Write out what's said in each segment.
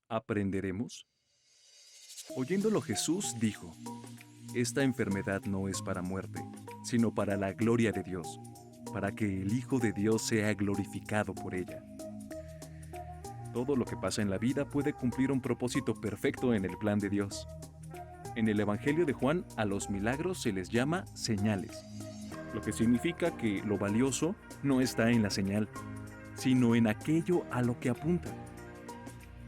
¿Aprenderemos? Oyéndolo Jesús dijo, esta enfermedad no es para muerte, sino para la gloria de Dios, para que el Hijo de Dios sea glorificado por ella. Todo lo que pasa en la vida puede cumplir un propósito perfecto en el plan de Dios. En el Evangelio de Juan, a los milagros se les llama señales, lo que significa que lo valioso no está en la señal, sino en aquello a lo que apunta.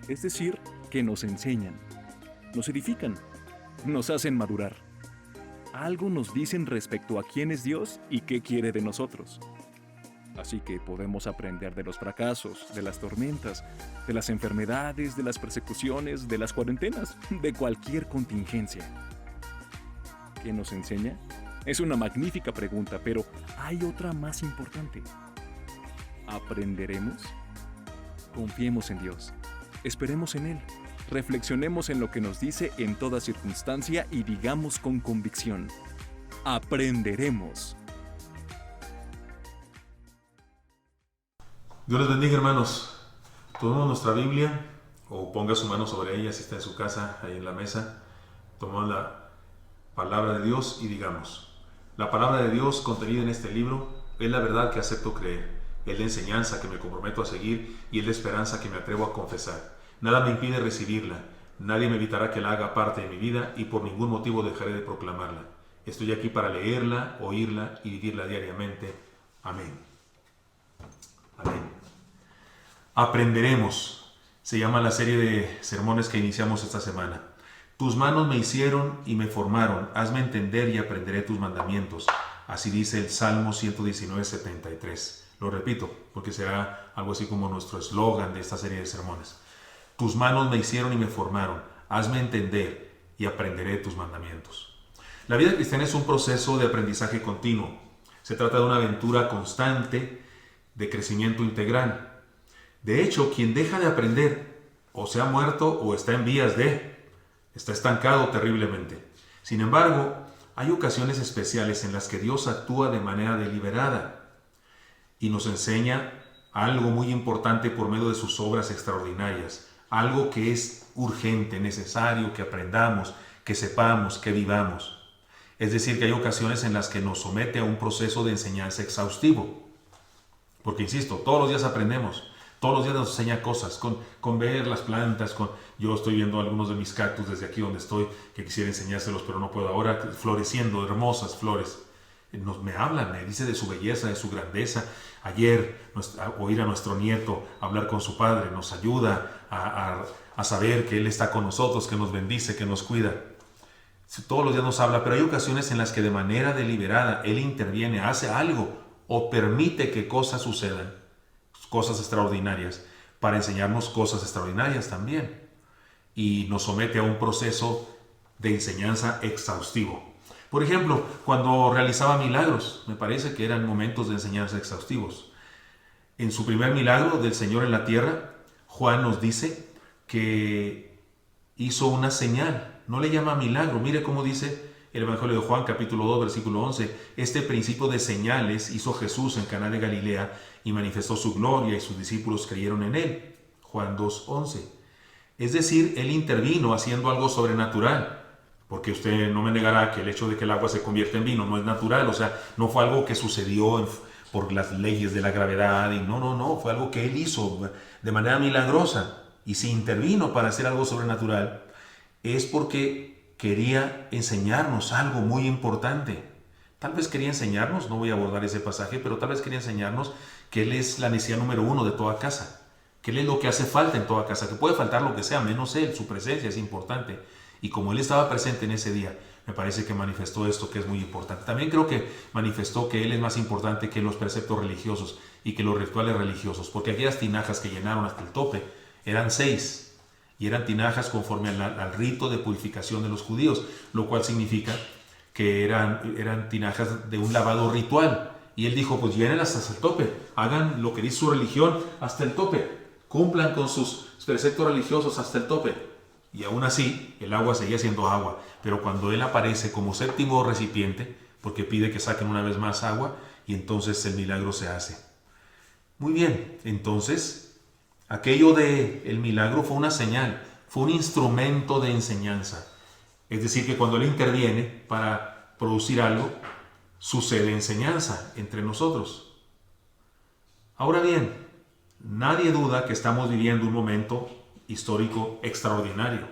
Es decir, que nos enseñan, nos edifican, nos hacen madurar. Algo nos dicen respecto a quién es Dios y qué quiere de nosotros. Así que podemos aprender de los fracasos, de las tormentas, de las enfermedades, de las persecuciones, de las cuarentenas, de cualquier contingencia. ¿Qué nos enseña? Es una magnífica pregunta, pero hay otra más importante. ¿Aprenderemos? Confiemos en Dios. Esperemos en Él. Reflexionemos en lo que nos dice en toda circunstancia y digamos con convicción: aprenderemos. Dios les bendiga, hermanos. Tomemos nuestra Biblia, o ponga su mano sobre ella si está en su casa, ahí en la mesa. Tomamos la palabra de Dios y digamos: la palabra de Dios contenida en este libro es la verdad que acepto creer, es la enseñanza que me comprometo a seguir y es la esperanza que me atrevo a confesar. Nada me impide recibirla, nadie me evitará que la haga parte de mi vida y por ningún motivo dejaré de proclamarla. Estoy aquí para leerla, oírla y vivirla diariamente. Amén. Amén. Aprenderemos. Se llama la serie de sermones que iniciamos esta semana. Tus manos me hicieron y me formaron. Hazme entender y aprenderé tus mandamientos. Así dice el Salmo 119:73. Lo repito, porque será algo así como nuestro eslogan de esta serie de sermones. Tus manos me hicieron y me formaron. Hazme entender y aprenderé tus mandamientos. La vida cristiana es un proceso de aprendizaje continuo. Se trata de una aventura constante de crecimiento integral. De hecho, quien deja de aprender o se ha muerto o está en vías está estancado terriblemente. Sin embargo, hay ocasiones especiales en las que Dios actúa de manera deliberada y nos enseña algo muy importante por medio de sus obras extraordinarias, algo que es urgente, necesario que aprendamos, que sepamos, que vivamos. Es decir, que hay ocasiones en las que nos somete a un proceso de enseñanza exhaustivo. Porque, insisto, todos los días aprendemos, todos los días nos enseña cosas, con ver las plantas, yo estoy viendo algunos de mis cactus desde aquí donde estoy, que quisiera enseñárselos, pero no puedo ahora, floreciendo, hermosas flores. Me hablan, me dice de su belleza, de su grandeza. Ayer, oír a nuestro nieto hablar con su padre nos ayuda a saber que Él está con nosotros, que nos bendice, que nos cuida. Todos los días nos habla, pero hay ocasiones en las que de manera deliberada Él interviene, hace algo o permite que cosas sucedan, cosas extraordinarias, para enseñarnos cosas extraordinarias también. Y nos somete a un proceso de enseñanza exhaustivo. Por ejemplo, cuando realizaba milagros, me parece que eran momentos de enseñanza exhaustivos. En su primer milagro del Señor en la tierra, Juan nos dice que hizo una señal. No le llama milagro. Mire cómo dice el Evangelio de Juan, capítulo 2, versículo 11. Este principio de señales hizo Jesús en Caná de Galilea y manifestó su gloria y sus discípulos creyeron en él. Juan 2, 11. Es decir, él intervino haciendo algo sobrenatural. Porque usted no me negará que el hecho de que el agua se convierta en vino no es natural, o sea, no fue algo que sucedió por las leyes de la gravedad, y no, fue algo que Él hizo de manera milagrosa, y si intervino para hacer algo sobrenatural, es porque quería enseñarnos algo muy importante. Tal vez quería enseñarnos, no voy a abordar ese pasaje, pero tal vez quería enseñarnos que Él es la necesidad número 1 de toda casa, que Él es lo que hace falta en toda casa, que puede faltar lo que sea, menos Él, su presencia es importante. Y como Él estaba presente en ese día, me parece que manifestó esto que es muy importante. También creo que manifestó que Él es más importante que los preceptos religiosos y que los rituales religiosos, porque aquellas tinajas que llenaron hasta el tope eran 6 y eran tinajas conforme al rito de purificación de los judíos, lo cual significa que eran tinajas de un lavado ritual. Y Él dijo, pues llénenlas hasta el tope, hagan lo que dice su religión hasta el tope, cumplan con sus preceptos religiosos hasta el tope. Y aún así, el agua seguía siendo agua. Pero cuando Él aparece como séptimo recipiente, porque pide que saquen una vez más agua, y entonces el milagro se hace. Muy bien, entonces, aquello del milagro fue una señal, fue un instrumento de enseñanza. Es decir, que cuando Él interviene para producir algo, sucede enseñanza entre nosotros. Ahora bien, nadie duda que estamos viviendo un momento histórico extraordinario.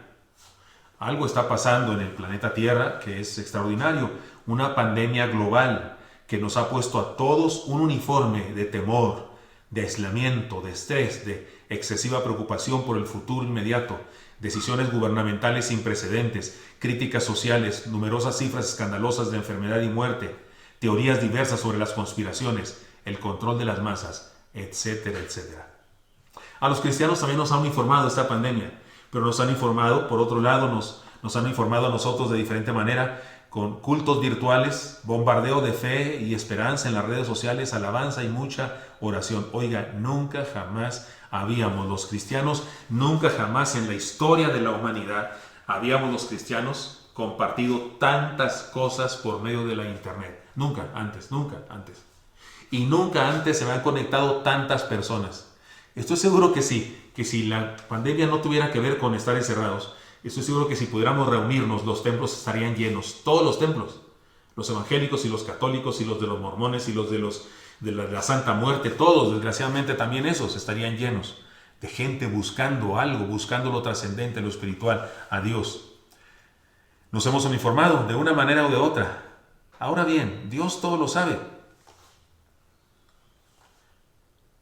Algo está pasando en el planeta Tierra que es extraordinario. Una pandemia global que nos ha puesto a todos un uniforme de temor, de aislamiento, de estrés, de excesiva preocupación por el futuro inmediato, decisiones gubernamentales sin precedentes, críticas sociales, numerosas cifras escandalosas de enfermedad y muerte, teorías diversas sobre las conspiraciones, el control de las masas, etcétera, etcétera. A los cristianos también nos ha uniformado esta pandemia, pero nos han informado, por otro lado, nos han informado a nosotros de diferente manera, con cultos virtuales, bombardeo de fe y esperanza en las redes sociales, alabanza y mucha oración. Oiga, nunca jamás habíamos los cristianos, nunca jamás en la historia de la humanidad habíamos los cristianos compartido tantas cosas por medio de la internet. Nunca antes, nunca antes. Y nunca antes se me han conectado tantas personas. Estoy seguro que sí, que si la pandemia no tuviera que ver con estar encerrados, estoy seguro que si pudiéramos reunirnos, los templos estarían llenos, todos los templos, los evangélicos y los católicos y los de los mormones y los de la Santa Muerte, todos, desgraciadamente también esos estarían llenos de gente buscando algo, buscando lo trascendente, lo espiritual, a Dios. Nos hemos uniformado de una manera o de otra. Ahora bien, Dios todo lo sabe.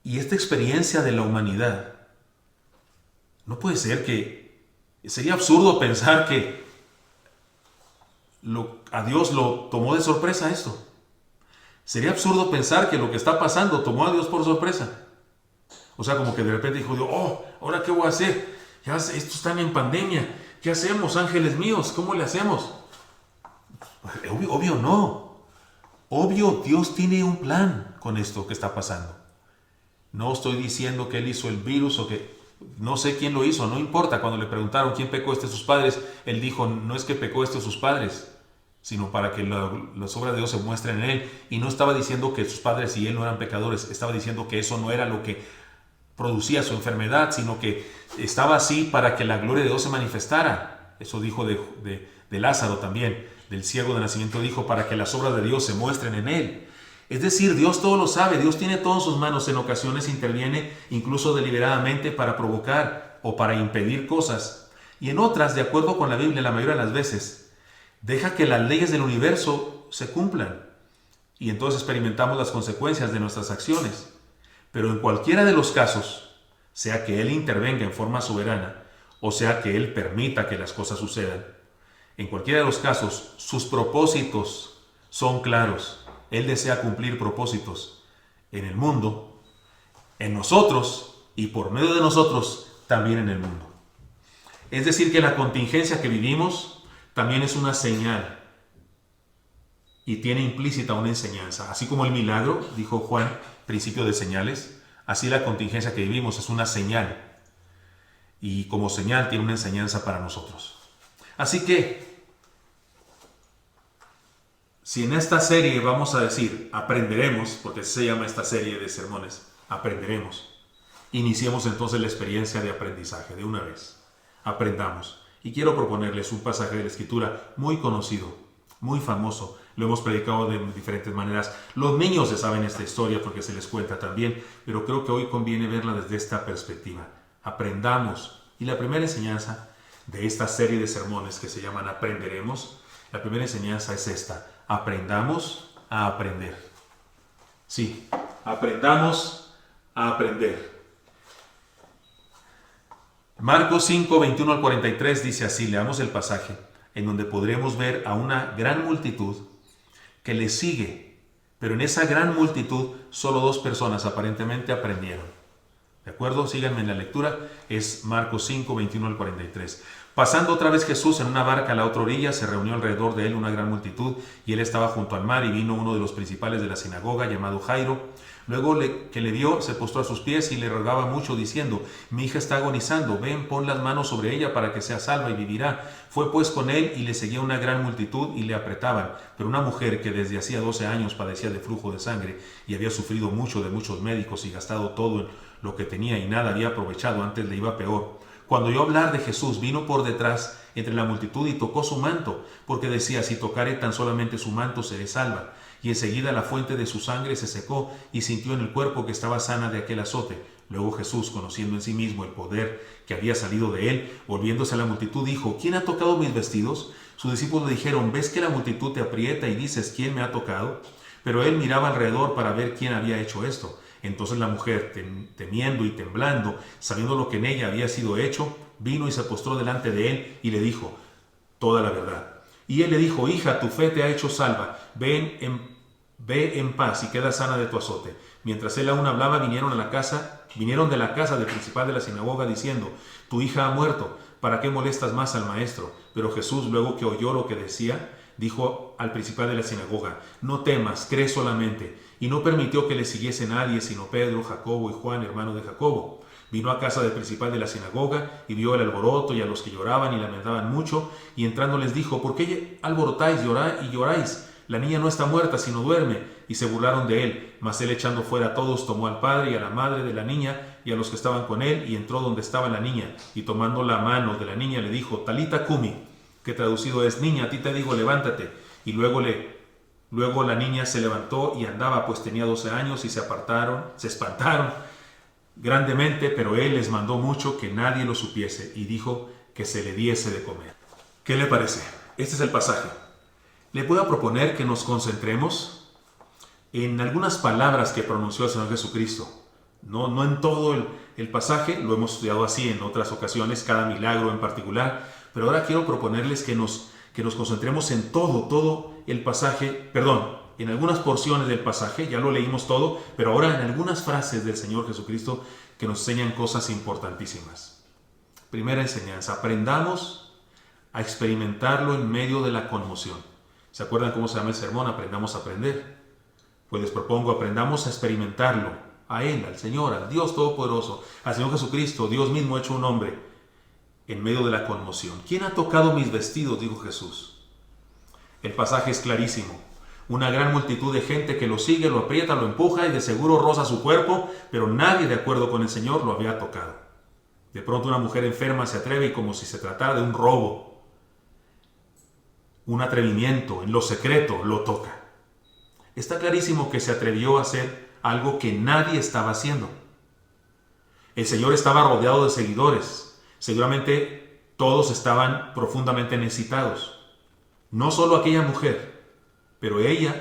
Y esta experiencia de la humanidad, no puede ser que, sería absurdo pensar que a Dios lo tomó de sorpresa esto. Sería absurdo pensar que lo que está pasando tomó a Dios por sorpresa. O sea, como que de repente dijo Dios, ¿ahora qué voy a hacer? Ya estos están en pandemia. ¿Qué hacemos, ángeles míos? ¿Cómo le hacemos? Obvio no. Obvio, Dios tiene un plan con esto que está pasando. No estoy diciendo que Él hizo el virus o que no sé quién lo hizo, no importa. Cuando le preguntaron quién pecó sus padres, Él dijo, no es que pecó sus padres, sino para que las obras de Dios se muestren en Él. Y no estaba diciendo que sus padres y Él no eran pecadores, estaba diciendo que eso no era lo que producía su enfermedad, sino que estaba así para que la gloria de Dios se manifestara. Eso dijo de Lázaro también, del ciego de nacimiento dijo, para que las obras de Dios se muestren en Él. Es decir, Dios todo lo sabe, Dios tiene todo en sus manos, en ocasiones interviene incluso deliberadamente para provocar o para impedir cosas, y en otras, de acuerdo con la Biblia, la mayoría de las veces, deja que las leyes del universo se cumplan, y entonces experimentamos las consecuencias de nuestras acciones. Pero en cualquiera de los casos, sea que Él intervenga en forma soberana, o sea que Él permita que las cosas sucedan, en cualquiera de los casos, sus propósitos son claros. Él desea cumplir propósitos en el mundo, en nosotros y por medio de nosotros también en el mundo. Es decir, que la contingencia que vivimos también es una señal y tiene implícita una enseñanza. Así como el milagro, dijo Juan, principio de señales, así la contingencia que vivimos es una señal y como señal tiene una enseñanza para nosotros. Así que, si en esta serie vamos a decir, aprenderemos, porque se llama esta serie de sermones, aprenderemos, iniciemos entonces la experiencia de aprendizaje de una vez. Aprendamos. Y quiero proponerles un pasaje de la Escritura muy conocido, muy famoso. Lo hemos predicado de diferentes maneras. Los niños se saben esta historia porque se les cuenta también, pero creo que hoy conviene verla desde esta perspectiva. Aprendamos. Y la primera enseñanza de esta serie de sermones que se llaman Aprenderemos, la primera enseñanza es esta. Aprendamos a aprender. Sí, aprendamos a aprender. Marcos 5, 21 al 43 dice así, leamos el pasaje, en donde podremos ver a una gran multitud que le sigue, pero en esa gran multitud solo 2 personas aparentemente aprendieron. ¿De acuerdo? Síganme en la lectura, es Marcos 5, 21 al 43. Pasando otra vez Jesús en una barca a la otra orilla, se reunió alrededor de él una gran multitud, y él estaba junto al mar, y vino uno de los principales de la sinagoga, llamado Jairo, Luego que le vio, se postró a sus pies y le rogaba mucho, diciendo: mi hija está agonizando, ven, pon las manos sobre ella para que sea salva y vivirá. Fue pues con él, y le seguía una gran multitud y le apretaban. Pero una mujer que desde hacía 12 años padecía de flujo de sangre y había sufrido mucho de muchos médicos y gastado todo lo que tenía y nada había aprovechado, antes le iba peor, cuando oyó hablar de Jesús, vino por detrás entre la multitud y tocó su manto, porque decía: si tocare tan solamente su manto, seré salva. Y enseguida la fuente de su sangre se secó, y sintió en el cuerpo que estaba sana de aquel azote. Luego Jesús, conociendo en sí mismo el poder que había salido de él, volviéndose a la multitud, dijo: ¿quién ha tocado mis vestidos? Sus discípulos le dijeron: ¿ves que la multitud te aprieta y dices: ¿quién me ha tocado? Pero él miraba alrededor para ver quién había hecho esto. Entonces la mujer, temiendo y temblando, sabiendo lo que en ella había sido hecho, vino y se postró delante de él y le dijo toda la verdad. Y él le dijo: hija, tu fe te ha hecho salva, ve en paz y queda sana de tu azote. Mientras él aún hablaba, vinieron de la casa del principal de la sinagoga, diciendo: tu hija ha muerto, ¿para qué molestas más al maestro? Pero Jesús, luego que oyó lo que decía, dijo al principal de la sinagoga: no temas, cree solamente. Y no permitió que le siguiese nadie, sino Pedro, Jacobo y Juan, hermano de Jacobo. Vino a casa del principal de la sinagoga y vio el alboroto y a los que lloraban y lamentaban mucho, y entrando les dijo: ¿por qué alborotáis y lloráis? La niña no está muerta, sino duerme. Y se burlaron de él. Mas él, echando fuera a todos, tomó al padre y a la madre de la niña y a los que estaban con él, y entró donde estaba la niña, y tomando la mano de la niña le dijo: Talita cumi, que traducido es: niña, a ti te digo, levántate. Y luego la niña se levantó y andaba, pues tenía 12 años, y se espantaron grandemente, pero él les mandó mucho que nadie lo supiese, y dijo que se le diese de comer. ¿Qué le parece? Este es el pasaje. Le puedo proponer que nos concentremos en algunas palabras que pronunció el Señor Jesucristo. No en todo el pasaje, lo hemos estudiado así en otras ocasiones, cada milagro en particular, pero ahora quiero proponerles que nos concentremos en todo el pasaje, en algunas porciones del pasaje, ya lo leímos todo, pero ahora en algunas frases del Señor Jesucristo que nos enseñan cosas importantísimas. Primera enseñanza: aprendamos a experimentarlo en medio de la conmoción. ¿Se acuerdan cómo se llama el sermón? Aprendamos a aprender. Pues les propongo: aprendamos a experimentarlo, a Él, al Señor, al Dios Todopoderoso, al Señor Jesucristo, Dios mismo hecho un hombre, en medio de la conmoción. ¿Quién ha tocado mis vestidos?, dijo Jesús. El pasaje es clarísimo. Una gran multitud de gente que lo sigue, lo aprieta, lo empuja y de seguro roza su cuerpo, pero nadie, de acuerdo con el Señor, lo había tocado. De pronto una mujer enferma se atreve, y como si se tratara de un robo, un atrevimiento en lo secreto, lo toca. Está clarísimo que se atrevió a hacer algo que nadie estaba haciendo. El Señor estaba rodeado de seguidores. Seguramente todos estaban profundamente necesitados. No solo aquella mujer, pero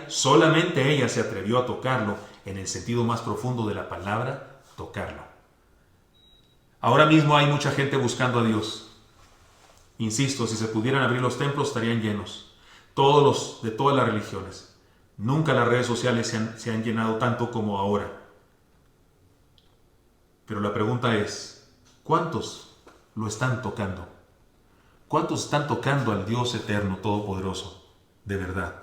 solamente ella se atrevió a tocarlo en el sentido más profundo de la palabra, tocarlo. Ahora mismo hay mucha gente buscando a Dios. Insisto, si se pudieran abrir los templos estarían llenos. De todas las religiones. Nunca las redes sociales se han llenado tanto como ahora. Pero la pregunta es: ¿cuántos lo están tocando? ¿Cuántos están tocando al Dios eterno, todopoderoso, de verdad?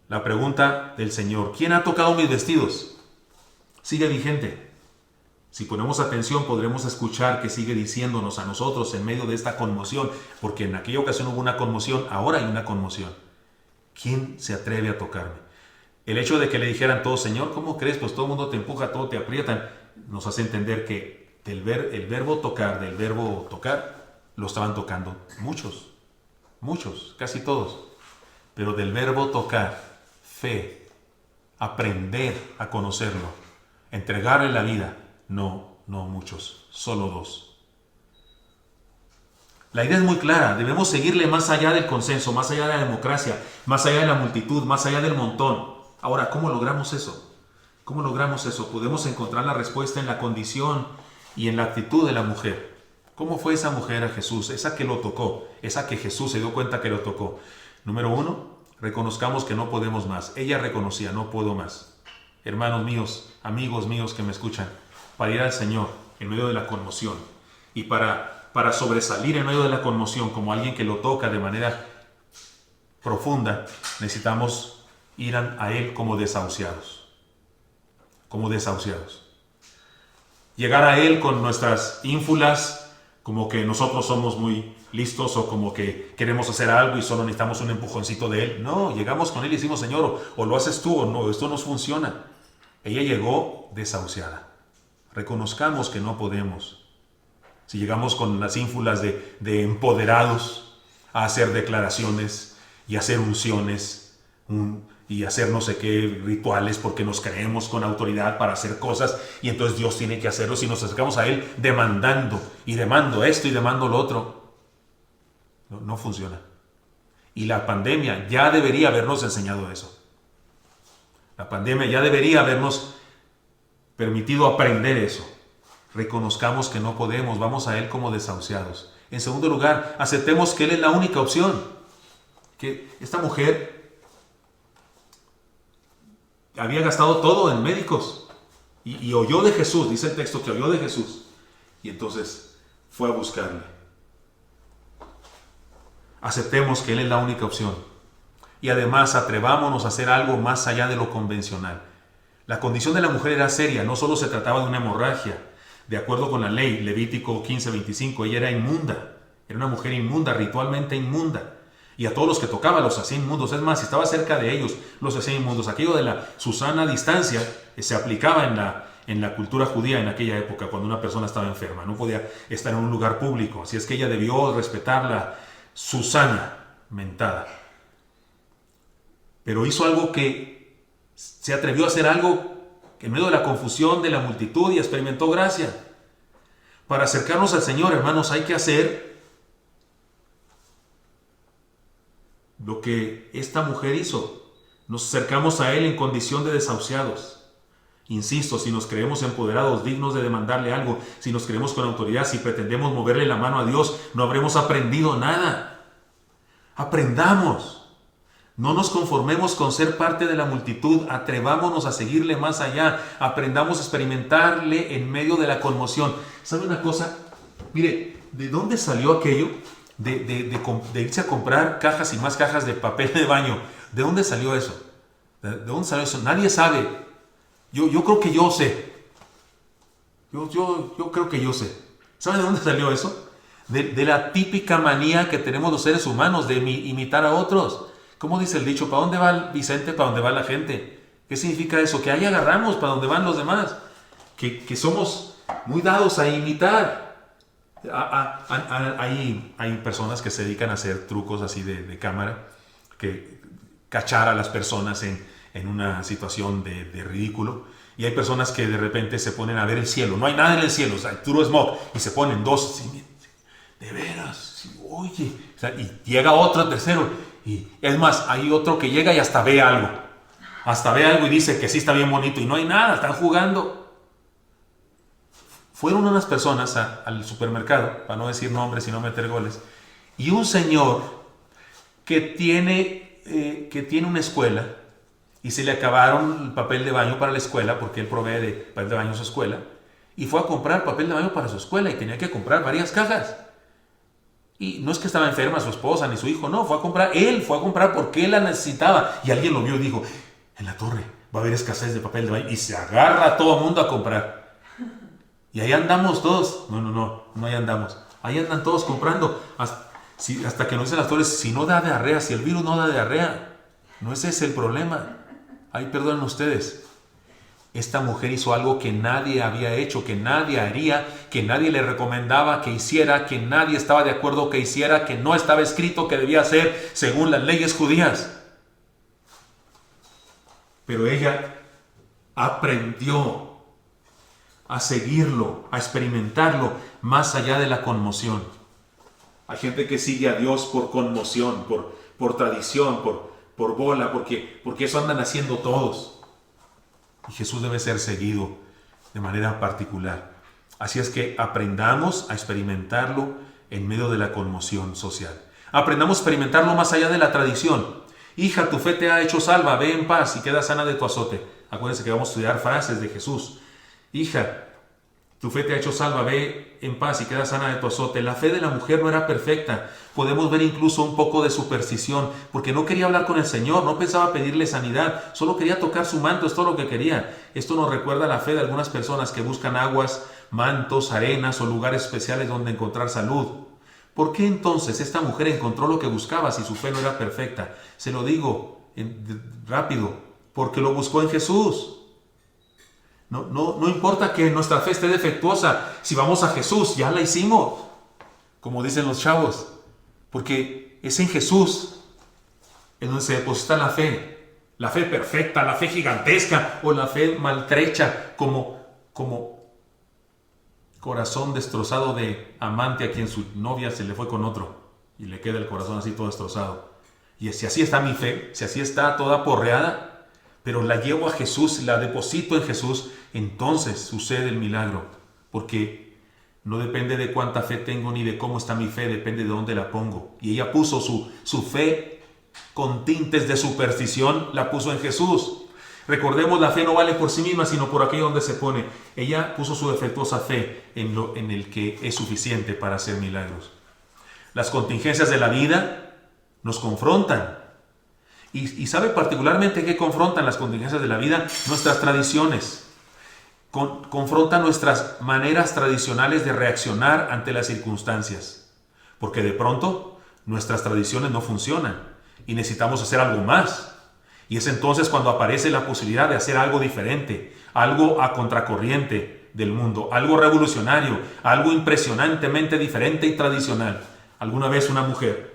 La pregunta del Señor: ¿quién ha tocado mis vestidos?, sigue vigente. Si ponemos atención, podremos escuchar que sigue diciéndonos a nosotros en medio de esta conmoción, porque en aquella ocasión hubo una conmoción, ahora hay una conmoción. ¿Quién se atreve a tocarme? El hecho de que le dijeran todos: Señor, ¿cómo crees? Pues todo el mundo te empuja, todo te aprietan, nos hace entender que el verbo tocar, lo estaban tocando muchos, casi todos. Pero del verbo tocar, fe, aprender a conocerlo, entregarle la vida, no muchos, solo 2. La idea es muy clara: debemos seguirle más allá del consenso, más allá de la democracia, más allá de la multitud, más allá del montón. Ahora, ¿cómo logramos eso? Podemos encontrar la respuesta en la condición y en la actitud de la mujer. ¿Cómo fue esa mujer a Jesús? Esa que lo tocó, esa que Jesús se dio cuenta que lo tocó. Número 1, reconozcamos que no podemos más. Ella reconocía: no puedo más. Hermanos míos, amigos míos que me escuchan, para ir al Señor en medio de la conmoción y para sobresalir en medio de la conmoción como alguien que lo toca de manera profunda, necesitamos ir a Él como desahuciados. como desahuciados. Llegar a Él con nuestras ínfulas, como que nosotros somos muy listos o como que queremos hacer algo y solo necesitamos un empujoncito de Él. No, llegamos con Él y decimos, Señor, o lo haces tú o no, esto no funciona. Ella llegó desahuciada. Reconozcamos que no podemos. Si llegamos con las ínfulas de empoderados a hacer declaraciones y hacer unciones y hacer no sé qué rituales porque nos creemos con autoridad para hacer cosas y entonces Dios tiene que hacerlo, si nos acercamos a Él demandando y demando esto y demando lo otro, no funciona. Y la pandemia ya debería habernos enseñado eso. La pandemia ya debería habernos permitido aprender eso. Reconozcamos que no podemos, vamos a Él como desahuciados. En segundo lugar, aceptemos que Él es la única opción. Que esta mujer había gastado todo en médicos y oyó de Jesús, dice el texto que oyó de Jesús y entonces fue a buscarle. Aceptemos que Él es la única opción y además atrevámonos a hacer algo más allá de lo convencional. La condición de la mujer era seria, no solo se trataba de una hemorragia. De acuerdo con la ley, Levítico 15:25, ella era inmunda, era una mujer inmunda, ritualmente inmunda. Y a todos los que tocaba los hacía inmundos. Es más, si estaba cerca de ellos, los hacía inmundos. Aquello de la Susana distancia se aplicaba en la cultura judía en aquella época, cuando una persona estaba enferma. No podía estar en un lugar público. Así es que ella debió respetar la Susana mentada. Pero hizo algo que se atrevió a hacer algo que en medio de la confusión de la multitud y experimentó gracia. Para acercarnos al Señor, hermanos, hay que hacer lo que esta mujer hizo. Nos acercamos a Él en condición de desahuciados. Insisto, si nos creemos empoderados, dignos de demandarle algo, si nos creemos con autoridad, si pretendemos moverle la mano a Dios, no habremos aprendido nada. Aprendamos. No nos conformemos con ser parte de la multitud, atrevámonos a seguirle más allá, aprendamos a experimentarle en medio de la conmoción. ¿Sabe una cosa? Mire, ¿de dónde salió aquello de irse a comprar cajas y más cajas de papel de baño? ¿De dónde salió eso? ¿De dónde salió eso? Nadie sabe. Yo creo que yo sé. Yo creo que yo sé. ¿Sabe de dónde salió eso? De la típica manía que tenemos los seres humanos de imitar a otros. ¿Cómo dice el dicho? ¿Para dónde va Vicente? ¿Para dónde va la gente? ¿Qué significa eso? Que ahí agarramos para dónde van los demás. Que somos muy dados a imitar. Hay personas que se dedican a hacer trucos así de cámara, que cachar a las personas en una situación de ridículo. Y hay personas que de repente se ponen a ver el cielo. No hay nada en el cielo, o sea, puro smog. Y se ponen dos así, de veras, oye. O sea, y llega otro, tercero. Y es más, hay otro que llega y hasta ve algo. Hasta ve algo y dice que sí está bien bonito. Y no hay nada, están jugando. Fueron unas personas al supermercado, para no decir nombres y no meter goles. Y un señor que tiene una escuela y se le acabaron el papel de baño para la escuela, porque él provee de papel de baño a su escuela, y fue a comprar papel de baño para su escuela y tenía que comprar varias cajas. Y no es que estaba enferma su esposa ni su hijo, no, él fue a comprar porque él la necesitaba. Y alguien lo vio y dijo, en la torre va a haber escasez de papel de baño. Y se agarra a todo el mundo a comprar. Y ahí andamos todos. No ahí andamos. Ahí andan todos comprando. Hasta que nos dicen las torres, si no da diarrea, si el virus no da diarrea. No ese es el problema. Ahí perdonen ustedes. Esta mujer hizo algo que nadie había hecho, que nadie haría, que nadie le recomendaba que hiciera, que nadie estaba de acuerdo que hiciera, que no estaba escrito que debía hacer según las leyes judías. Pero ella aprendió a seguirlo, a experimentarlo más allá de la conmoción. Hay gente que sigue a Dios por conmoción, por tradición, por bola, porque eso andan haciendo todos. Y Jesús debe ser seguido de manera particular. Así es que aprendamos a experimentarlo en medio de la conmoción social. Aprendamos a experimentarlo más allá de la tradición. Hija, tu fe te ha hecho salva, ve en paz y queda sana de tu azote. Acuérdense que vamos a estudiar frases de Jesús. Hija, Tu fe te ha hecho salva, ve en paz y queda sana de tu azote. La fe de la mujer no era perfecta. Podemos ver incluso un poco de superstición, porque no quería hablar con el Señor, no pensaba pedirle sanidad, solo quería tocar su manto, es todo lo que quería. Esto nos recuerda a la fe de algunas personas que buscan aguas, mantos, arenas o lugares especiales donde encontrar salud. ¿Por qué entonces esta mujer encontró lo que buscaba si su fe no era perfecta? Se lo digo rápido, porque lo buscó en Jesús. No importa que nuestra fe esté defectuosa, si vamos a Jesús, ya la hicimos, como dicen los chavos, porque es en Jesús en donde se deposita la fe perfecta, la fe gigantesca o la fe maltrecha, como corazón destrozado de amante a quien su novia se le fue con otro y le queda el corazón así todo destrozado. Y si así está mi fe, si así está toda porreada, pero la llevo a Jesús, la deposito en Jesús, entonces sucede el milagro, porque no depende de cuánta fe tengo ni de cómo está mi fe, depende de dónde la pongo. Y ella puso su fe con tintes de superstición, la puso en Jesús. Recordemos, la fe no vale por sí misma, sino por aquello donde se pone. Ella puso su defectuosa fe en el que es suficiente para hacer milagros. Las contingencias de la vida nos confrontan. Y sabe particularmente qué confrontan las contingencias de la vida, nuestras tradiciones. Confrontan nuestras maneras tradicionales de reaccionar ante las circunstancias. Porque de pronto nuestras tradiciones no funcionan y necesitamos hacer algo más. Y es entonces cuando aparece la posibilidad de hacer algo diferente, algo a contracorriente del mundo, algo revolucionario, algo impresionantemente diferente y tradicional. Alguna vez una mujer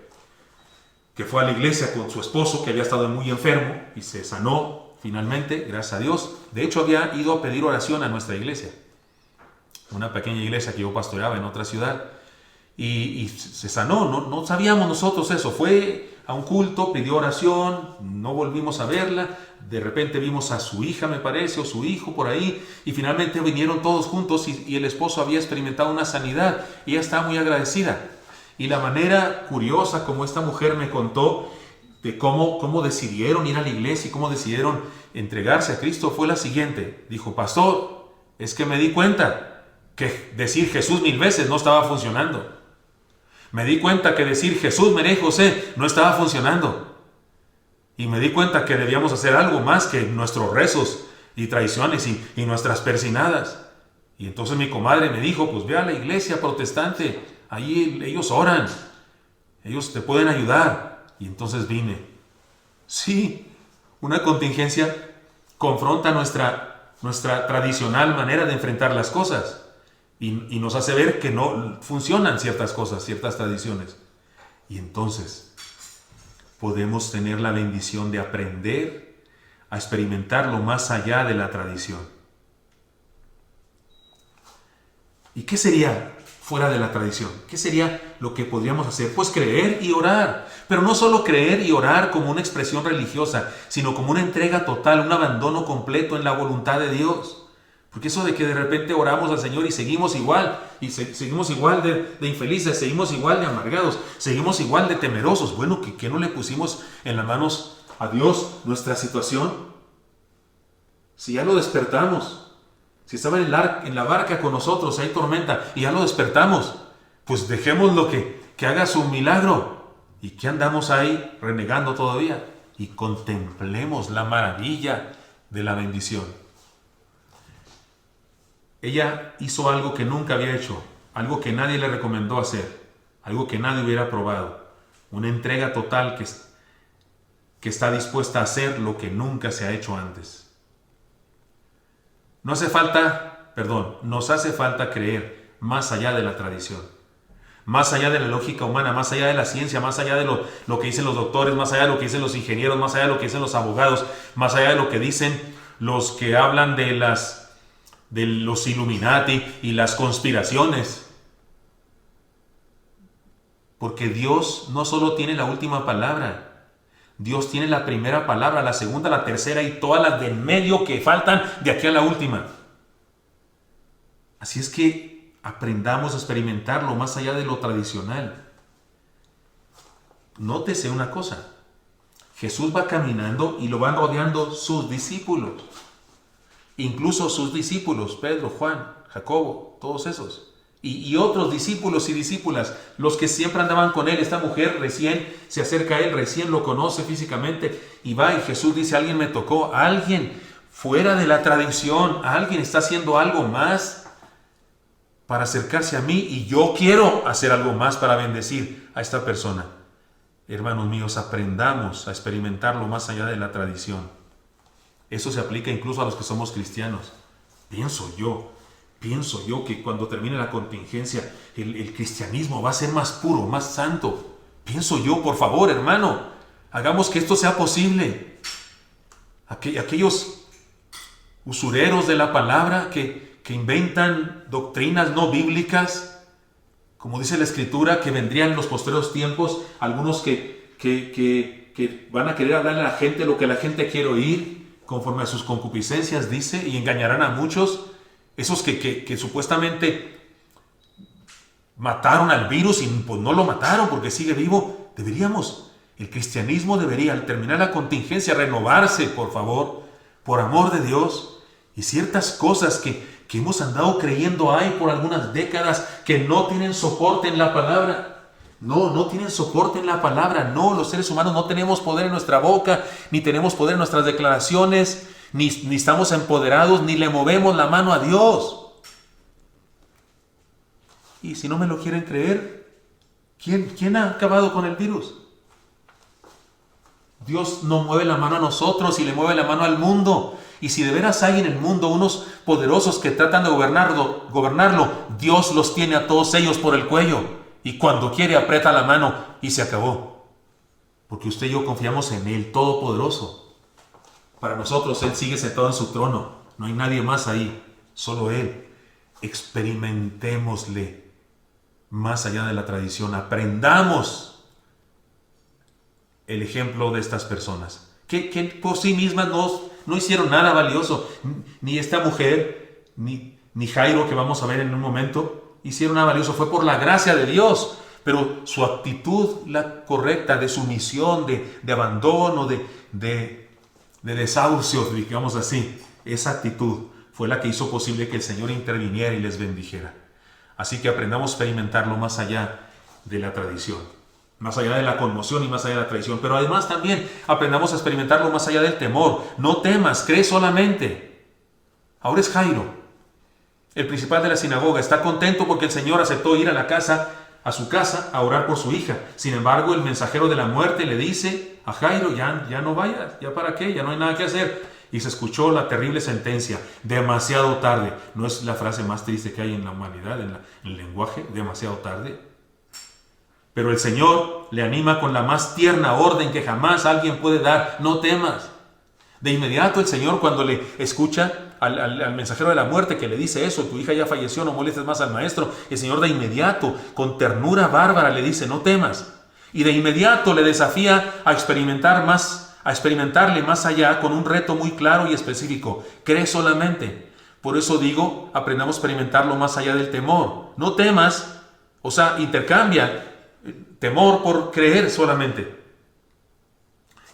que fue a la iglesia con su esposo, que había estado muy enfermo y se sanó finalmente, gracias a Dios. De hecho, había ido a pedir oración a nuestra iglesia, una pequeña iglesia que yo pastoreaba en otra ciudad, y se sanó. No sabíamos nosotros eso. Fue a un culto, pidió oración, no volvimos a verla. De repente vimos a su hija, me parece, o su hijo por ahí, y finalmente vinieron todos juntos y el esposo había experimentado una sanidad. Y ella estaba muy agradecida. Y la manera curiosa como esta mujer me contó de cómo decidieron ir a la iglesia y cómo decidieron entregarse a Cristo fue la siguiente. Dijo: pastor, es que me di cuenta que decir Jesús 1000 veces no estaba funcionando. Me di cuenta que decir Jesús, María y José no estaba funcionando. Y me di cuenta que debíamos hacer algo más que nuestros rezos y tradiciones y nuestras persinadas. Y entonces mi comadre me dijo: pues ve a la iglesia protestante. Ahí ellos oran, ellos te pueden ayudar. Y entonces vine. Sí, una contingencia confronta nuestra tradicional manera de enfrentar las cosas y nos hace ver que no funcionan ciertas cosas, ciertas tradiciones. Y entonces podemos tener la bendición de aprender a experimentarlo más allá de la tradición. ¿Y qué sería fuera de la tradición? ¿Qué sería lo que podríamos hacer? Pues creer y orar. Pero no solo creer y orar como una expresión religiosa, sino como una entrega total, un abandono completo en la voluntad de Dios. Porque eso de que de repente oramos al Señor y seguimos igual, seguimos igual de infelices, seguimos igual de amargados, seguimos igual de temerosos. Bueno, ¿qué no le pusimos en las manos a Dios nuestra situación? Si ya lo despertamos, si estaba en la barca con nosotros, hay tormenta y ya lo despertamos, pues dejémoslo que haga su milagro. ¿Y qué andamos ahí renegando todavía? Y contemplemos la maravilla de la bendición. Ella hizo algo que nunca había hecho, algo que nadie le recomendó hacer, algo que nadie hubiera probado. Una entrega total que está dispuesta a hacer lo que nunca se ha hecho antes. Nos hace falta creer más allá de la tradición, más allá de la lógica humana, más allá de la ciencia, más allá de lo que dicen los doctores, más allá de lo que dicen los ingenieros, más allá de lo que dicen los abogados, más allá de lo que dicen los que hablan de los Illuminati y las conspiraciones. Porque Dios no solo tiene la última palabra, Dios tiene la primera palabra, la segunda, la tercera y todas las del medio que faltan de aquí a la última. Así es que aprendamos a experimentarlo más allá de lo tradicional. Nótese una cosa: Jesús va caminando y lo van rodeando sus discípulos. Incluso sus discípulos, Pedro, Juan, Jacobo, todos esos. Y otros discípulos y discípulas, los que siempre andaban con él. Esta mujer recién se acerca a él, recién lo conoce físicamente y va, y Jesús dice, alguien me tocó, alguien fuera de la tradición, alguien está haciendo algo más para acercarse a mí, y yo quiero hacer algo más para bendecir a esta persona. Hermanos míos, aprendamos a experimentarlo más allá de la tradición. Eso se aplica incluso a los que somos cristianos. Pienso yo que cuando termine la contingencia, el cristianismo va a ser más puro, más santo. Pienso yo, por favor, hermano, hagamos que esto sea posible. Aquellos usureros de la palabra que inventan doctrinas no bíblicas, como dice la Escritura, que vendrían en los posteriores tiempos, algunos que van a querer darle a la gente lo que la gente quiere oír, conforme a sus concupiscencias, dice, y engañarán a muchos. Esos que supuestamente mataron al virus y pues no lo mataron porque sigue vivo. El cristianismo debería, al terminar la contingencia, renovarse, por favor, por amor de Dios. Y ciertas cosas que hemos andado creyendo hay por algunas décadas que no tienen soporte en la palabra. No tienen soporte en la palabra. No, los seres humanos no tenemos poder en nuestra boca, ni tenemos poder en nuestras declaraciones, ni estamos empoderados, ni le movemos la mano a Dios. Y si no me lo quieren creer, ¿quién ha acabado con el virus? Dios no mueve la mano a nosotros y le mueve la mano al mundo. Y si de veras hay en el mundo unos poderosos que tratan de gobernarlo, Dios los tiene a todos ellos por el cuello. Y cuando quiere aprieta la mano y se acabó. Porque usted y yo confiamos en Él Todopoderoso. Para nosotros Él sigue sentado en su trono. No hay nadie más ahí, solo Él. Experimentémosle más allá de la tradición. Aprendamos el ejemplo de estas personas. Que por sí mismas no hicieron nada valioso. Ni esta mujer, ni Jairo, que vamos a ver en un momento, hicieron nada valioso. Fue por la gracia de Dios. Pero su actitud, la correcta, de sumisión, de abandono, de desahucio, digamos así, esa actitud fue la que hizo posible que el Señor interviniera y les bendijera. Así que aprendamos a experimentarlo más allá de la tradición, más allá de la conmoción y más allá de la tradición, pero además también aprendamos a experimentarlo más allá del temor. No temas, cree solamente. Ahora es Jairo, el principal de la sinagoga, está contento porque el Señor aceptó ir a su casa a orar por su hija. Sin embargo, el mensajero de la muerte le dice a Jairo, ya no vayas, ya para qué, ya no hay nada que hacer. Y se escuchó la terrible sentencia, demasiado tarde. ¿No es la frase más triste que hay en la humanidad, en el lenguaje? Demasiado tarde. Pero el Señor le anima con la más tierna orden que jamás alguien puede dar: no temas. De inmediato el Señor, cuando le escucha al mensajero de la muerte que le dice eso, tu hija ya falleció, no molestes más al maestro, el Señor de inmediato, con ternura bárbara, le dice: no temas. Y de inmediato le desafía a experimentarle más allá, con un reto muy claro y específico: cree solamente. Por eso digo, aprendamos a experimentarlo más allá del temor. No temas, o sea, intercambia temor por creer solamente.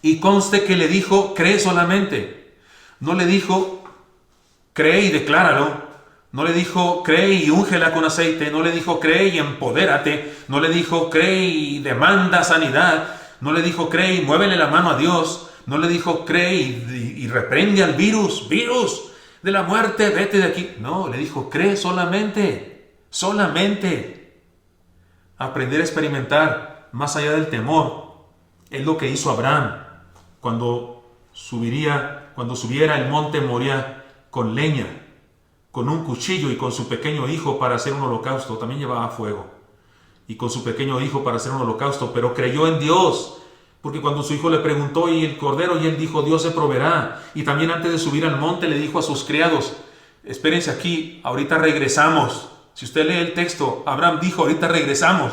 Y conste que le dijo: cree solamente. No le dijo: cree y decláralo. No le dijo: cree y úngela con aceite. No le dijo: cree y empodérate. No le dijo: cree y demanda sanidad. No le dijo: cree y muévele la mano a Dios. No le dijo: cree y reprende al virus de la muerte, vete de aquí. No, le dijo: cree solamente. Aprender a experimentar más allá del temor es lo que hizo Abraham cuando subiera el monte Moriah con leña, con un cuchillo y con su pequeño hijo para hacer un holocausto. También llevaba fuego. Y con su pequeño hijo para hacer un holocausto, pero creyó en Dios. Porque cuando su hijo le preguntó: ¿y el cordero? Y él dijo: Dios se proveerá. Y también antes de subir al monte le dijo a sus criados: espérense aquí, ahorita regresamos. Si usted lee el texto, Abraham dijo: ahorita regresamos.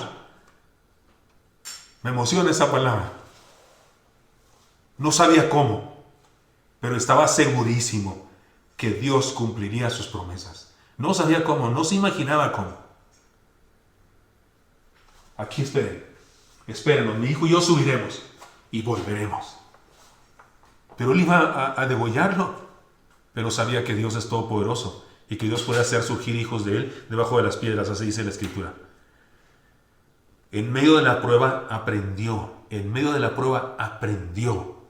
Me emociona esa palabra. No sabía cómo, pero estaba segurísimo que Dios cumpliría sus promesas. No sabía cómo, no se imaginaba cómo. Aquí espérenos, mi hijo y yo subiremos y volveremos. Pero él iba a degollarlo. pero sabía que Dios es todopoderoso y que Dios puede hacer surgir hijos de él debajo de las piedras, así dice la Escritura. En medio de la prueba aprendió, en medio de la prueba aprendió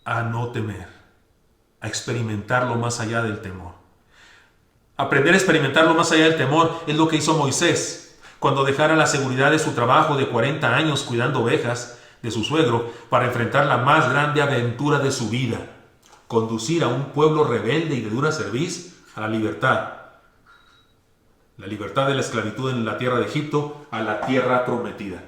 a no temer, a experimentarlo más allá del temor. Aprender a experimentarlo más allá del temor es lo que hizo Moisés cuando dejara la seguridad de su trabajo de 40 años cuidando ovejas de su suegro para enfrentar la más grande aventura de su vida, conducir a un pueblo rebelde y de dura cerviz a la libertad de la esclavitud en la tierra de Egipto a la tierra prometida.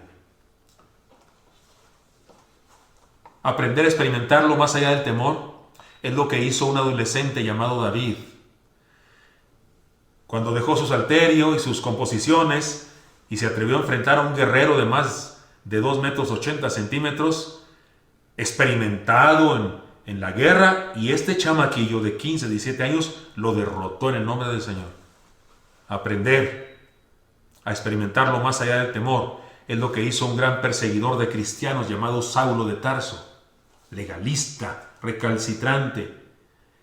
Aprender a experimentarlo más allá del temor es lo que hizo un adolescente llamado David. Cuando dejó su salterio y sus composiciones y se atrevió a enfrentar a un guerrero de más de 2 metros 80 centímetros, experimentado en la guerra, y este chamaquillo de 15, 17 años lo derrotó en el nombre del Señor. Aprender a experimentarlo más allá del temor es lo que hizo un gran perseguidor de cristianos llamado Saulo de Tarso, legalista, recalcitrante.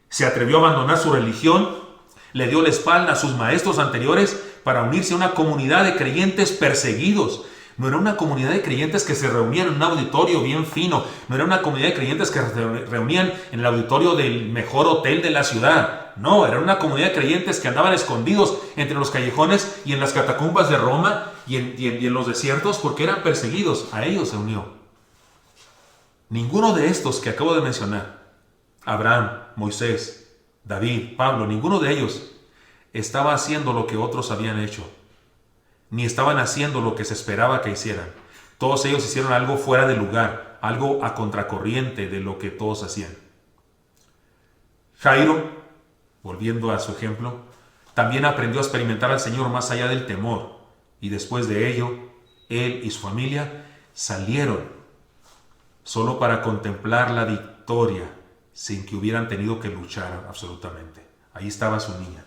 Se atrevió a abandonar su religión, le dio la espalda a sus maestros anteriores para unirse a una comunidad de creyentes perseguidos. No era una comunidad de creyentes que se reunían en un auditorio bien fino, no era una comunidad de creyentes que se reunían en el auditorio del mejor hotel de la ciudad. No, era una comunidad de creyentes que andaban escondidos entre los callejones y en las catacumbas de Roma y en los desiertos porque eran perseguidos. A ellos se unió. Ninguno de estos que acabo de mencionar, Abraham, Moisés, David, Pablo, ninguno de ellos estaba haciendo lo que otros habían hecho, ni estaban haciendo lo que se esperaba que hicieran. Todos ellos hicieron algo fuera de lugar, algo a contracorriente de lo que todos hacían. Jairo, volviendo a su ejemplo, también aprendió a experimentar al Señor más allá del temor, y después de ello, él y su familia salieron solo para contemplar la victoria sin que hubieran tenido que luchar absolutamente. Ahí estaba su niña.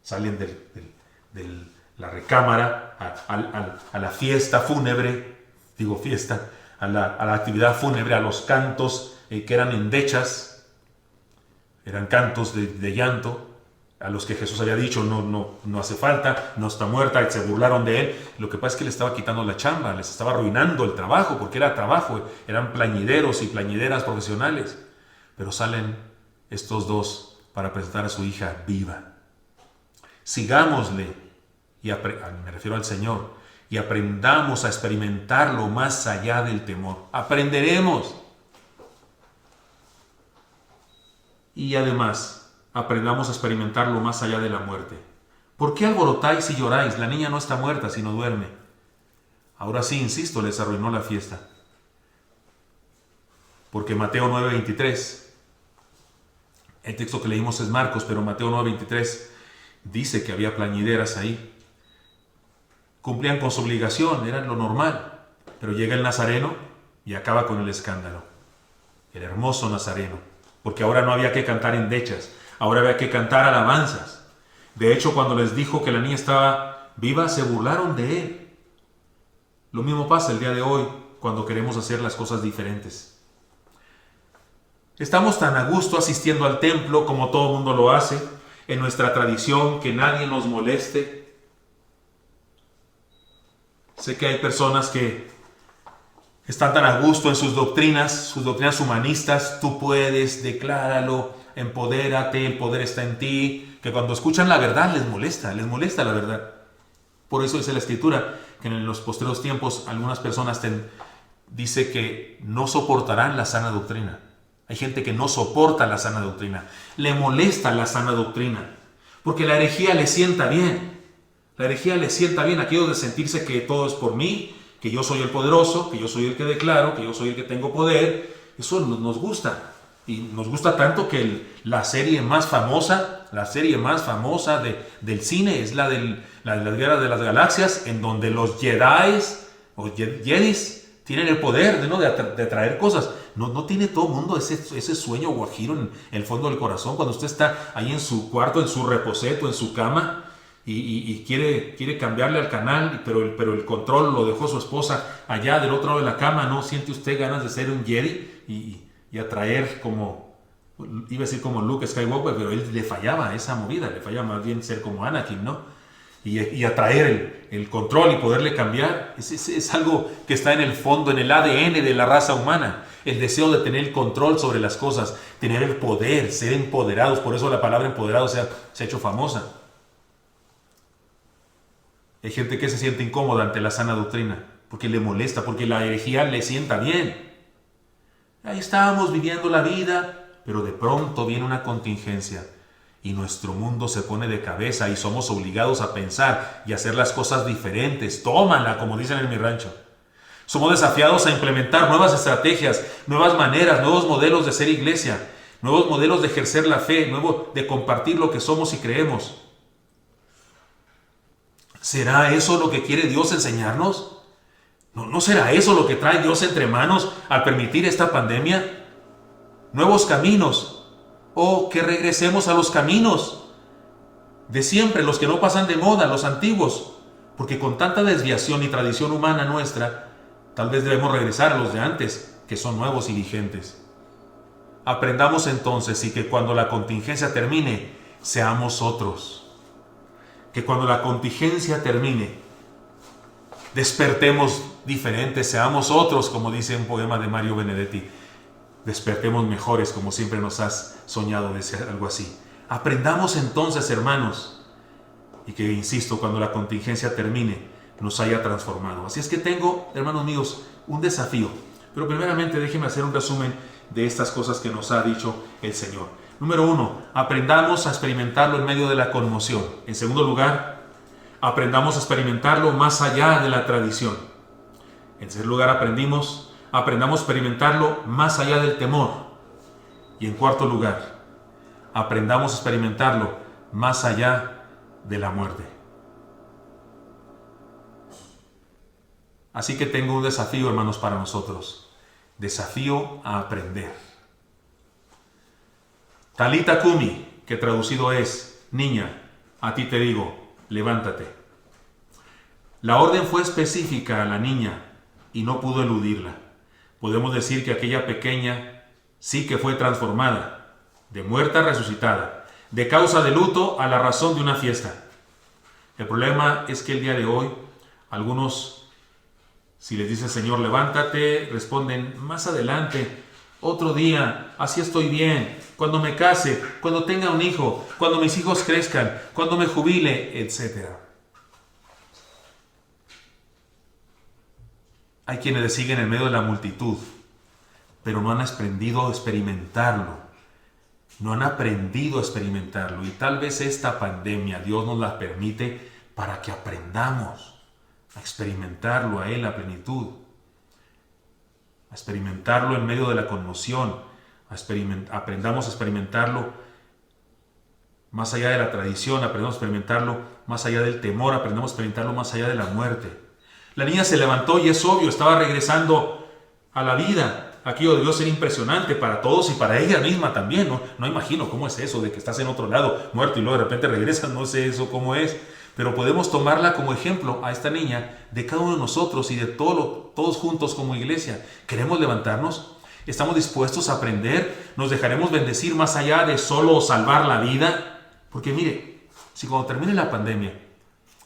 Salen de la recámara a la fiesta fúnebre, a la actividad fúnebre, a los cantos que eran endechas, eran cantos de llanto, a los que Jesús había dicho, no hace falta, no está muerta, y se burlaron de él. Lo que pasa es que le estaba quitando la chamba, les estaba arruinando el trabajo, porque era trabajo, eran plañideros y plañideras profesionales. Pero salen estos dos para presentar a su hija viva. Sigámosle, me refiero al Señor, y aprendamos a experimentarlo más allá del temor. Aprenderemos. Y además, aprendamos a experimentarlo más allá de la muerte. ¿Por qué alborotáis y lloráis? La niña no está muerta, sino duerme. Ahora sí, insisto, les arruinó la fiesta. Porque Mateo 9:23, el texto que leímos es Marcos, pero Mateo 9:23 dice que había plañideras ahí. Cumplían con su obligación, era lo normal. Pero llega el Nazareno y acaba con el escándalo. El hermoso Nazareno. Porque ahora no había que cantar endechas, ahora había que cantar alabanzas. De hecho, cuando les dijo que la niña estaba viva, se burlaron de él. Lo mismo pasa el día de hoy cuando queremos hacer las cosas diferentes. Estamos tan a gusto asistiendo al templo como todo el mundo lo hace, en nuestra tradición, que nadie nos moleste. Sé que hay personas que están tan a gusto en sus doctrinas humanistas. Tú puedes, decláralo, empodérate, el poder está en ti, que cuando escuchan la verdad les molesta la verdad. Por eso dice la Escritura que en los posteriores tiempos algunas personas dice que no soportarán la sana doctrina. Hay gente que no soporta la sana doctrina, le molesta la sana doctrina, porque la herejía le sienta bien. La herejía le sienta bien, aquello de sentirse que todo es por mí, que yo soy el poderoso, que yo soy el que declaro, que yo soy el que tengo poder. Eso nos gusta. Y nos gusta tanto que la serie más famosa del cine es la de la Guerra de las Galaxias, en donde los Jedis tienen el poder de traer cosas. No tiene todo el mundo ese sueño guajiro en el fondo del corazón. Cuando usted está ahí en su cuarto, en su reposeto, en su cama, y quiere cambiarle al canal, pero el control lo dejó su esposa allá del otro lado de la cama. ¿No siente usted ganas de ser un Jedi y atraer como, iba a decir como Luke Skywalker, pero él le fallaba esa movida, le fallaba más bien ser como Anakin, ¿no? Y atraer el control y poderle cambiar, es algo que está en el fondo, en el ADN de la raza humana. El deseo de tener el control sobre las cosas, tener el poder, ser empoderados. Por eso la palabra empoderado se ha hecho famosa. Hay gente que se siente incómoda ante la sana doctrina, porque le molesta, porque la herejía le sienta bien. Ahí estábamos viviendo la vida, pero de pronto viene una contingencia y nuestro mundo se pone de cabeza y somos obligados a pensar y hacer las cosas diferentes. Tómala, como dicen en mi rancho. Somos desafiados a implementar nuevas estrategias, nuevas maneras, nuevos modelos de ser iglesia, nuevos modelos de ejercer la fe, de compartir lo que somos y creemos. ¿Será eso lo que quiere Dios enseñarnos? ¿No será eso lo que trae Dios entre manos al permitir esta pandemia? Nuevos caminos. O que regresemos a los caminos de siempre, los que no pasan de moda, los antiguos. Porque con tanta desviación y tradición humana nuestra, tal vez debemos regresar a los de antes, que son nuevos y vigentes. Aprendamos entonces y que cuando la contingencia termine, seamos otros. Que cuando la contingencia termine, despertemos diferentes, seamos otros, como dice un poema de Mario Benedetti. Despertemos mejores, como siempre nos has soñado de ser algo así. Aprendamos entonces, hermanos, y que, insisto, cuando la contingencia termine, nos haya transformado. Así es que tengo, hermanos míos, un desafío. Pero primeramente déjenme hacer un resumen de estas cosas que nos ha dicho el Señor. Número 1, aprendamos a experimentarlo en medio de la conmoción. En segundo lugar, aprendamos a experimentarlo más allá de la tradición. En tercer lugar, aprendamos a experimentarlo más allá del temor. Y en cuarto lugar, aprendamos a experimentarlo más allá de la muerte. Así que tengo un desafío, hermanos, para nosotros. Desafío a aprender. Talita Kumi, que traducido es, niña, a ti te digo, levántate. La orden fue específica a la niña y no pudo eludirla. Podemos decir que aquella pequeña sí que fue transformada, de muerta a resucitada, de causa de luto a la razón de una fiesta. El problema es que el día de hoy, algunos, si les dice Señor, levántate, responden, más adelante, otro día, así estoy bien, cuando me case, cuando tenga un hijo, cuando mis hijos crezcan, cuando me jubile, etc. Hay quienes le siguen en medio de la multitud, pero no han aprendido a experimentarlo. No han aprendido a experimentarlo. Y tal vez esta pandemia Dios nos la permite para que aprendamos a experimentarlo a Él a plenitud. A experimentarlo en medio de la conmoción. Aprendamos a experimentarlo más allá de la tradición. Aprendamos a experimentarlo más allá del temor. Aprendamos a experimentarlo más allá de la muerte. La niña se levantó y es obvio, estaba regresando a la vida. Aquello debió ser impresionante para todos y para ella misma también. No imagino cómo es eso de que estás en otro lado, muerto, y luego de repente regresas. No sé eso cómo es. Pero podemos tomarla como ejemplo a esta niña de cada uno de nosotros y de todos juntos como iglesia. ¿Queremos levantarnos? ¿Estamos dispuestos a aprender? ¿Nos dejaremos bendecir más allá de solo salvar la vida? Porque mire, si cuando termine la pandemia,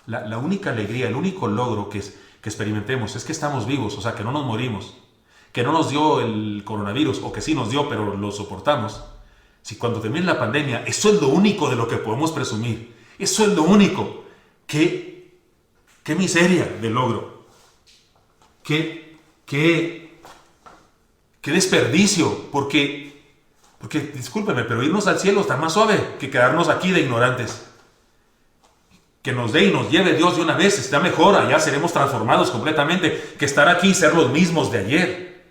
la única alegría, el único logro que experimentemos es que estamos vivos, o sea, que no nos morimos, que no nos dio el coronavirus, o que sí nos dio, pero lo soportamos. Si cuando termine la pandemia, eso es lo único de lo que podemos presumir, eso es lo único, qué miseria de logro, qué desperdicio, porque discúlpeme, pero irnos al cielo está más suave que quedarnos aquí de ignorantes. Que nos dé y nos lleve Dios de una vez, está mejor, allá seremos transformados completamente, que estar aquí y ser los mismos de ayer.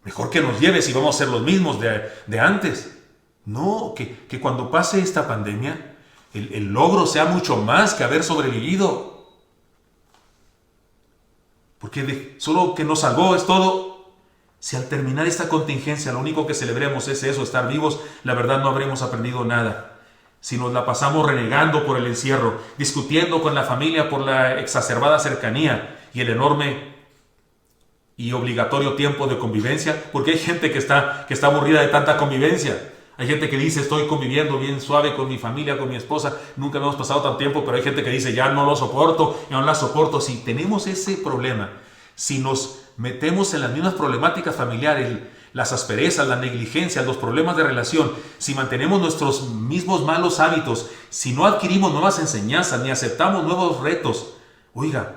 Mejor que nos lleve si vamos a ser los mismos de antes. No, que cuando pase esta pandemia, el logro sea mucho más que haber sobrevivido. Porque solo que nos salvó es todo. Si al terminar esta contingencia lo único que celebremos es eso, estar vivos, la verdad no habremos aprendido nada. si nos la pasamos renegando por el encierro, discutiendo con la familia por la exacerbada cercanía y el enorme y obligatorio tiempo de convivencia, porque hay gente que está aburrida de tanta convivencia. Hay gente que dice, estoy conviviendo bien suave con mi familia, con mi esposa, nunca hemos pasado tanto tiempo, pero hay gente que dice, ya no lo soporto, ya no la soporto. Si tenemos ese problema, si nos metemos en las mismas problemáticas familiares, las asperezas, las negligencias, los problemas de relación, si mantenemos nuestros mismos malos hábitos, si no adquirimos nuevas enseñanzas, ni aceptamos nuevos retos, oiga,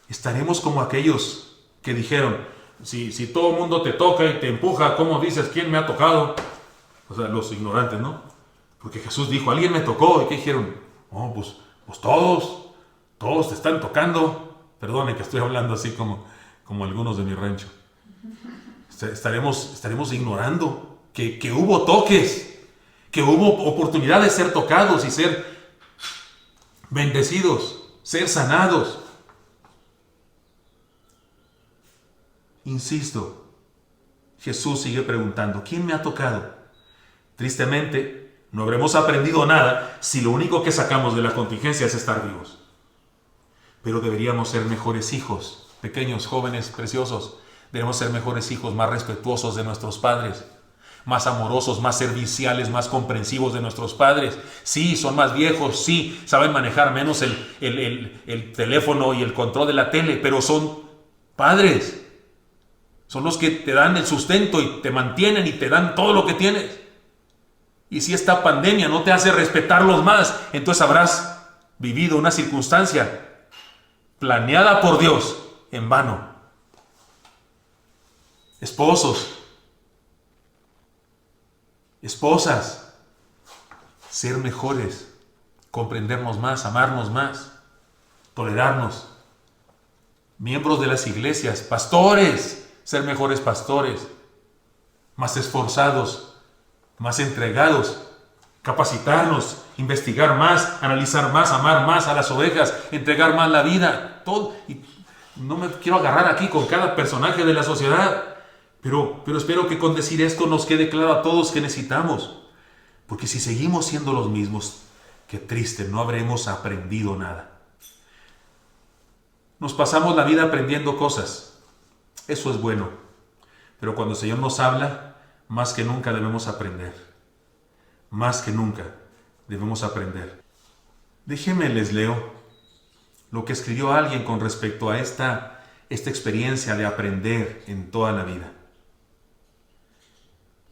estaremos como aquellos que dijeron, si todo el mundo te toca y te empuja, ¿cómo dices quién me ha tocado? O sea, los ignorantes, ¿no? Porque Jesús dijo, alguien me tocó. ¿Y qué dijeron? Oh, pues todos te están tocando. Perdone que estoy hablando así como algunos de mi rancho. Estaremos ignorando que hubo toques, que hubo oportunidad de ser tocados y ser bendecidos, ser sanados. Insisto, Jesús sigue preguntando, ¿quién me ha tocado? Tristemente, no habremos aprendido nada si lo único que sacamos de la contingencia es estar vivos. Pero deberíamos ser mejores hijos, pequeños, jóvenes, preciosos. Debemos ser mejores hijos, más respetuosos de nuestros padres, más amorosos, más serviciales, más comprensivos de nuestros padres. Sí, son más viejos, sí, saben manejar menos el teléfono y el control de la tele, pero son padres. Son los que te dan el sustento y te mantienen y te dan todo lo que tienes. Y si esta pandemia no te hace respetarlos más, entonces habrás vivido una circunstancia planeada por Dios en vano. Esposos, esposas, ser mejores, comprendernos más, amarnos más, tolerarnos. Miembros de las iglesias, pastores, ser mejores pastores, más esforzados, más entregados, capacitarnos, investigar más, analizar más, amar más a las ovejas, entregar más la vida, todo. Y no me quiero agarrar aquí con cada personaje de la sociedad, pero espero que con decir esto nos quede claro a todos que necesitamos, porque si seguimos siendo los mismos, qué triste, no habremos aprendido nada. Nos pasamos la vida aprendiendo cosas, eso es bueno, pero cuando el Señor nos habla, más que nunca debemos aprender. Más que nunca debemos aprender. Déjenme les leo lo que escribió alguien con respecto a esta experiencia de aprender en toda la vida.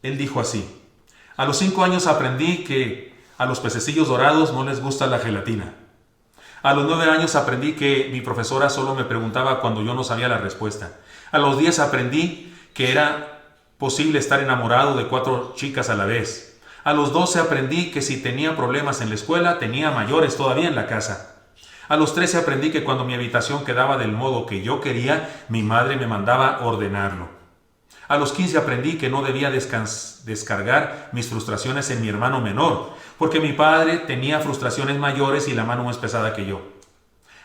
Él dijo así: a los 5 años aprendí que a los pececillos dorados no les gusta la gelatina. A los 9 años aprendí que mi profesora solo me preguntaba cuando yo no sabía la respuesta. A los 10 aprendí que era posible estar enamorado de 4 chicas a la vez. A los 12 aprendí que si tenía problemas en la escuela, tenía mayores todavía en la casa. A los 13 aprendí que cuando mi habitación quedaba del modo que yo quería, mi madre me mandaba ordenarlo. A los 15 aprendí que no debía descargar mis frustraciones en mi hermano menor, porque mi padre tenía frustraciones mayores y la mano más pesada que yo.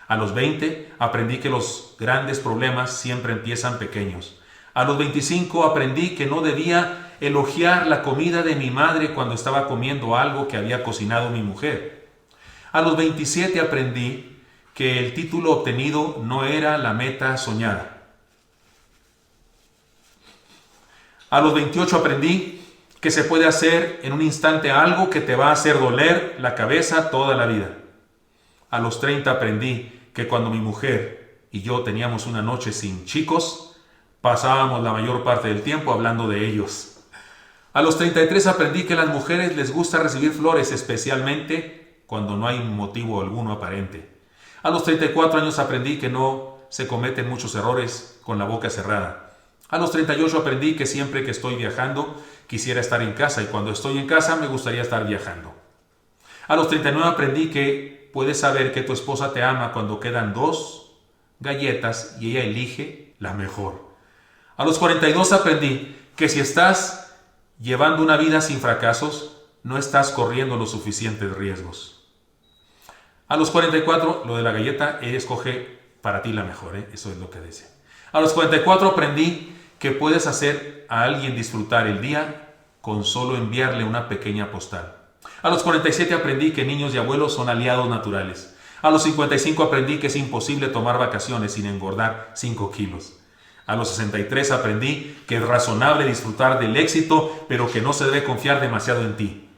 A los 20 aprendí que los grandes problemas siempre empiezan pequeños. A los 25 aprendí que no debía elogiar la comida de mi madre cuando estaba comiendo algo que había cocinado mi mujer. A los 27 aprendí que el título obtenido no era la meta soñada. A los 28 aprendí que se puede hacer en un instante algo que te va a hacer doler la cabeza toda la vida. A los 30 aprendí que cuando mi mujer y yo teníamos una noche sin chicos, pasábamos la mayor parte del tiempo hablando de ellos. A los 33 aprendí que a las mujeres les gusta recibir flores, especialmente cuando no hay motivo alguno aparente. A los 34 años aprendí que no se cometen muchos errores con la boca cerrada. A los 38 aprendí que siempre que estoy viajando quisiera estar en casa y cuando estoy en casa me gustaría estar viajando. A los 39 aprendí que puedes saber que tu esposa te ama cuando quedan 2 galletas y ella elige la mejor. A los 42 aprendí que si estás llevando una vida sin fracasos, no estás corriendo los suficientes riesgos. A los 44, lo de la galleta, escoge para ti la mejor, eso es lo que dice. A los 44 aprendí que puedes hacer a alguien disfrutar el día con solo enviarle una pequeña postal. A los 47 aprendí que niños y abuelos son aliados naturales. A los 55 aprendí que es imposible tomar vacaciones sin engordar 5 kilos. A los 63 aprendí que es razonable disfrutar del éxito, pero que no se debe confiar demasiado en ti.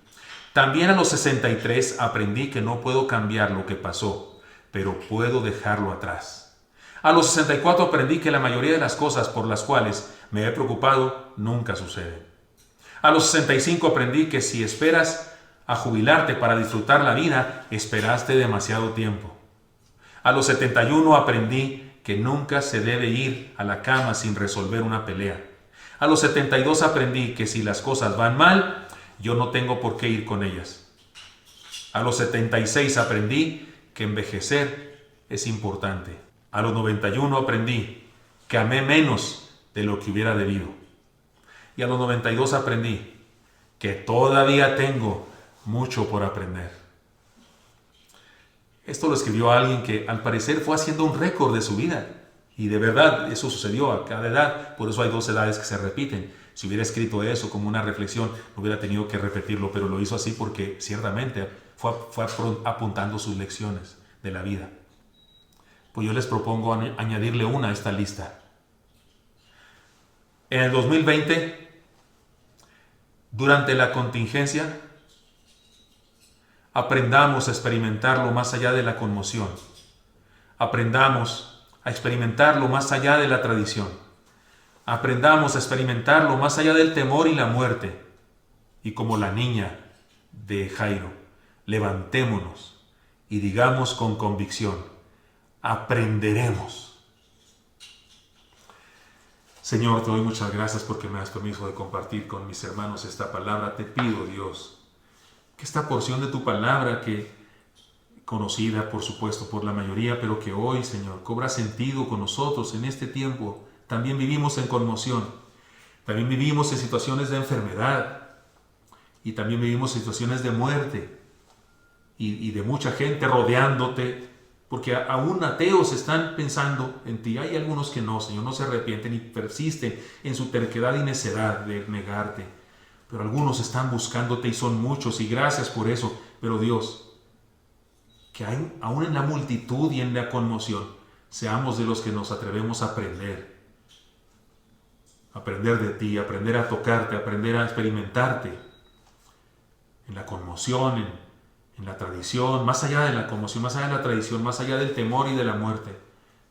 También a los 63 aprendí que no puedo cambiar lo que pasó, pero puedo dejarlo atrás. A los 64 aprendí que la mayoría de las cosas por las cuales me he preocupado nunca suceden. A los 65 aprendí que si esperas a jubilarte para disfrutar la vida, esperaste demasiado tiempo. A los 71 aprendí que nunca se debe ir a la cama sin resolver una pelea. A los 72 aprendí que si las cosas van mal, yo no tengo por qué ir con ellas. A los 76 aprendí que envejecer es importante. A los 91 aprendí que amé menos de lo que hubiera debido. Y a los 92 aprendí que todavía tengo mucho por aprender. Esto lo escribió alguien que al parecer fue haciendo un récord de su vida. Y de verdad eso sucedió a cada edad. Por eso hay 2 edades que se repiten. Si hubiera escrito eso como una reflexión, no hubiera tenido que repetirlo, pero lo hizo así porque ciertamente fue apuntando sus lecciones de la vida. Pues yo les propongo añadirle una a esta lista. En el 2020, durante la contingencia, aprendamos a experimentarlo más allá de la conmoción. Aprendamos a experimentarlo más allá de la tradición. Aprendamos a experimentarlo más allá del temor y la muerte. Y como la niña de Jairo, levantémonos y digamos con convicción, aprenderemos. Señor, te doy muchas gracias porque me das permiso de compartir con mis hermanos esta palabra. Te pido, Dios, que esta porción de tu palabra, que conocida por supuesto por la mayoría, pero que hoy, Señor, cobra sentido con nosotros en este tiempo. También vivimos en conmoción, también vivimos en situaciones de enfermedad y también vivimos situaciones de muerte y de mucha gente rodeándote, porque aún ateos están pensando en ti. Hay algunos que no, Señor, no se arrepienten y persisten en su terquedad y necedad de negarte, pero algunos están buscándote y son muchos, y gracias por eso. Pero Dios, que aún en la multitud y en la conmoción, seamos de los que nos atrevemos a aprender de ti, aprender a tocarte, aprender a experimentarte en la conmoción, en la tradición, más allá de la conmoción, más allá de la tradición, más allá del temor y de la muerte.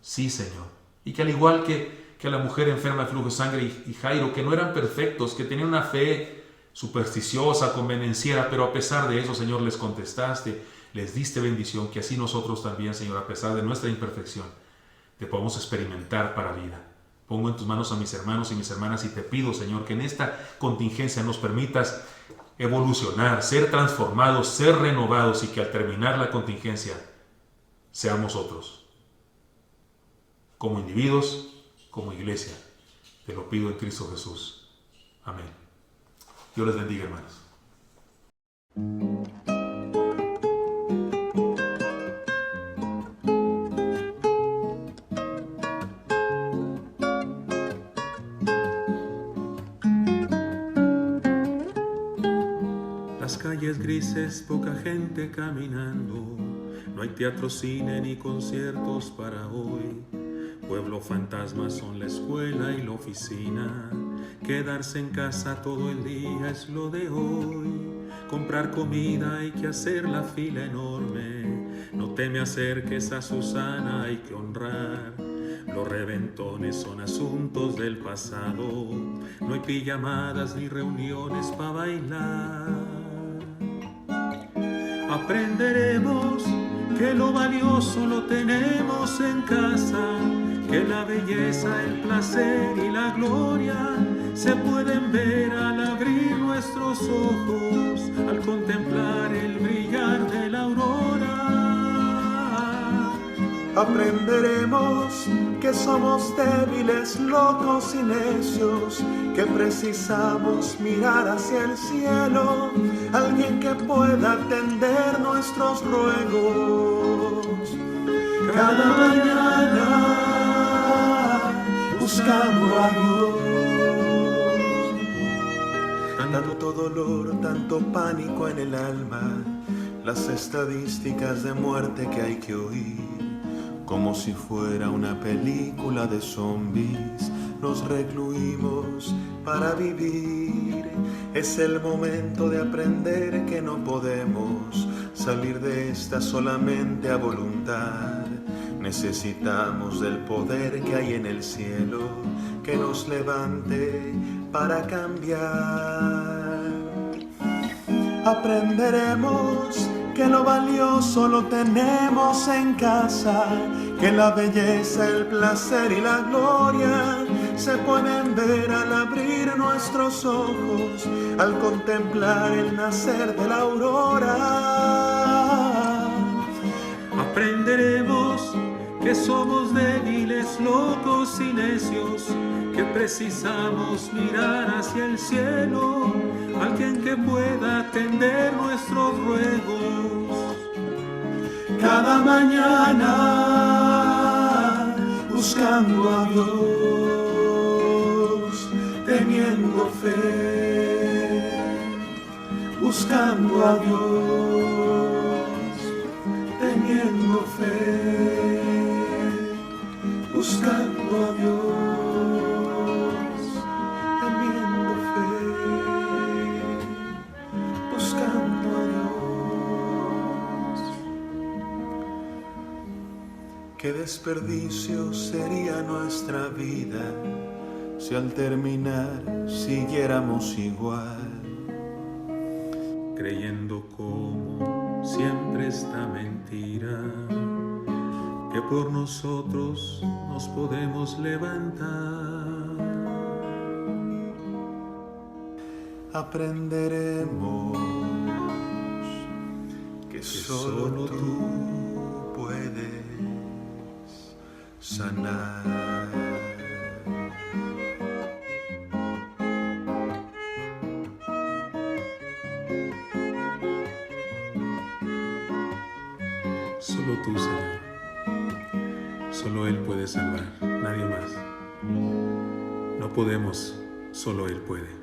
Sí, Señor. Y que al igual que la mujer enferma de flujo de sangre y Jairo, que no eran perfectos, que tenían una fe supersticiosa, convenenciera, pero a pesar de eso, Señor, les contestaste, les diste bendición, que así nosotros también, Señor, a pesar de nuestra imperfección, te podamos experimentar para vida. Pongo en tus manos a mis hermanos y mis hermanas y te pido, Señor, que en esta contingencia nos permitas evolucionar, ser transformados, ser renovados, y que al terminar la contingencia seamos otros, como individuos, como iglesia. Te lo pido en Cristo Jesús. Amén. Dios les bendiga, hermanos. Las calles grises, poca gente caminando, no hay teatro, cine ni conciertos para hoy. Pueblo fantasma son la escuela y la oficina, quedarse en casa todo el día es lo de hoy. Comprar comida hay que hacer la fila enorme, no te me acerques a Susana, hay que honrar. Los reventones son asuntos del pasado, no hay pijamadas ni reuniones para bailar. Aprenderemos que lo valioso lo tenemos en casa, que la belleza, el placer y la gloria se pueden ver al abrir nuestros ojos, al contemplar el brillar de la aurora. Aprenderemos que somos débiles, locos y necios, que precisamos mirar hacia el cielo, alguien que pueda atender nuestros ruegos. Cada mañana buscando a Dios. Tan Tanto dolor, tanto pánico en el alma, las estadísticas de muerte que hay que oír, como si fuera una película de zombies. Nos recluimos para vivir. Es el momento de aprender que no podemos salir de esta solamente a voluntad. Necesitamos del poder que hay en el cielo, que nos levante para cambiar. Aprenderemos que lo valioso lo tenemos en casa, que la belleza, el placer y la gloria se pueden ver al abrir nuestros ojos, al contemplar el nacer de la aurora. Aprenderemos que somos débiles, locos y necios, que precisamos mirar hacia el cielo, alguien que pueda atender nuestros ruegos. Cada mañana buscando a Dios, teniendo fe, buscando a Dios, teniendo fe, buscando a Dios, teniendo fe, buscando a Dios. Qué desperdicio sería nuestra vida si al terminar siguiéramos igual, creyendo como siempre esta mentira, que por nosotros nos podemos levantar. aprenderemos que solo tú puedes sanar. Solo tú, Señor. Solo Él puede salvar, nadie más. No podemos, solo Él puede.